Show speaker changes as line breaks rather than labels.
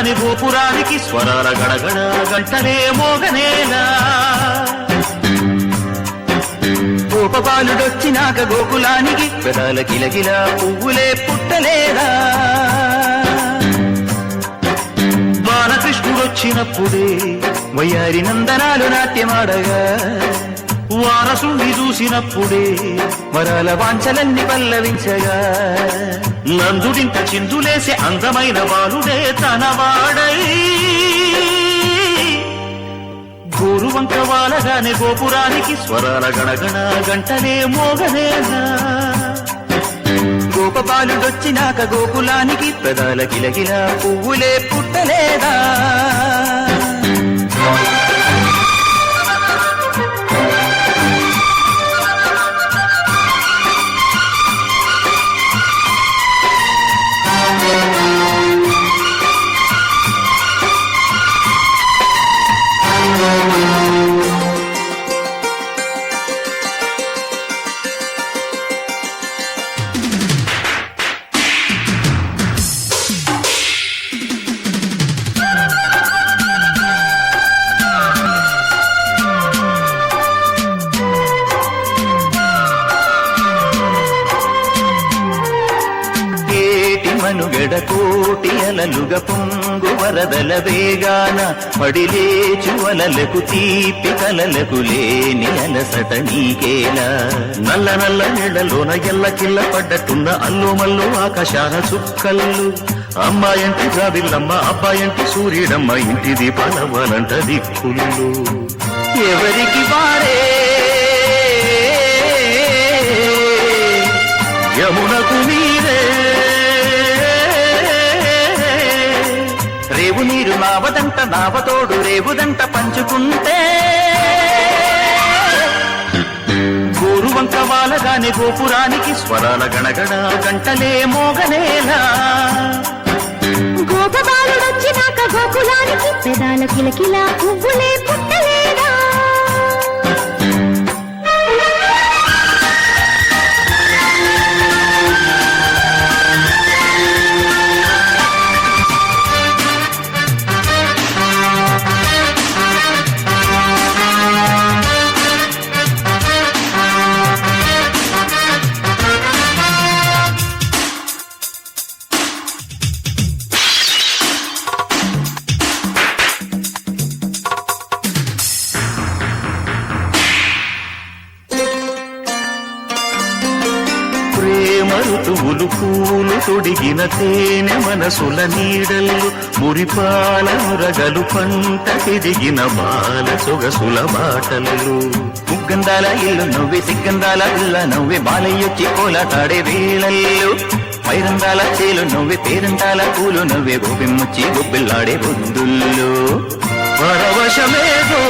వాలగాని గోపురానికి స్వరాల గడగడ గంటలే మోగనేలా గోపబాలుడొచ్చినాక గోకులానికి పెదాల కిలకిల పువ్వులే పుట్టలేదా బాలకృష్ణుడొచ్చినప్పుడే వయ్యారి నందనాలు నాట్యమాడగా వారసుని చూసినప్పుడే వరాల వాంఛలన్నీ పల్లవించగా నందుడింత చిందులేసే అందమైన బాలుడే తనవాడై గోరువంక వాలగానే గోపురానికి స్వరాల గణగణ గంటలే మోగనేలా గోపబాలుడొచ్చినాక గోకులానికి పెదాల కిలకిల పువ్వులే పుట్టలేదా మనుగడ కోటి అలలుగ పొంగు వరదల వేగాన పడిలేచు అలలకు తీపి కలలకు లేని అలసట నీకేలా నల్ల నల్ల నెడలోన ఎల్లకిల్ల పడ్డట్టున్న అల్లు మల్లు ఆకాశాన చుక్కల్లు అమ్మాయంటి జాబిల్లమ్మ అబ్బాయంటి సూర్యుడమ్మ ఇంటి దీపాలవ్వాలంట దిక్కులు ఎవరికి వారే యమునకు నీరే రేవు నీరు నావదంట నావతోడు రేవుదంట పంచుకుంటే గోరువంక వాలగానే గోపురానికి స్వరాల గణగణ గంటలే మోగనేలా
గోపబాలుడొచ్చినాక గోకులానికి పెదాల కిలకిల పువ్వులే పుట్టలేదా
ఋతువులు పూలు తొడిగిన తేనె మనసుల నీడల్లు మురిపాల మురగలు పంట తిరిగిన బాల సొగసుల బాటలు ముగ్గందాల ఇల్లు నవ్వే సిగ్గందాల ఇల్ల నవ్వే బాలయ్యొచ్చి కోలాటాడే వేళల్లో పైరందాల చేలు నవ్వే పేరంటాల పూలు నవ్వే గోపిమ్ముచ్చి గొబ్బిల్లాడే బొద్దుల్లో పరవశమేదో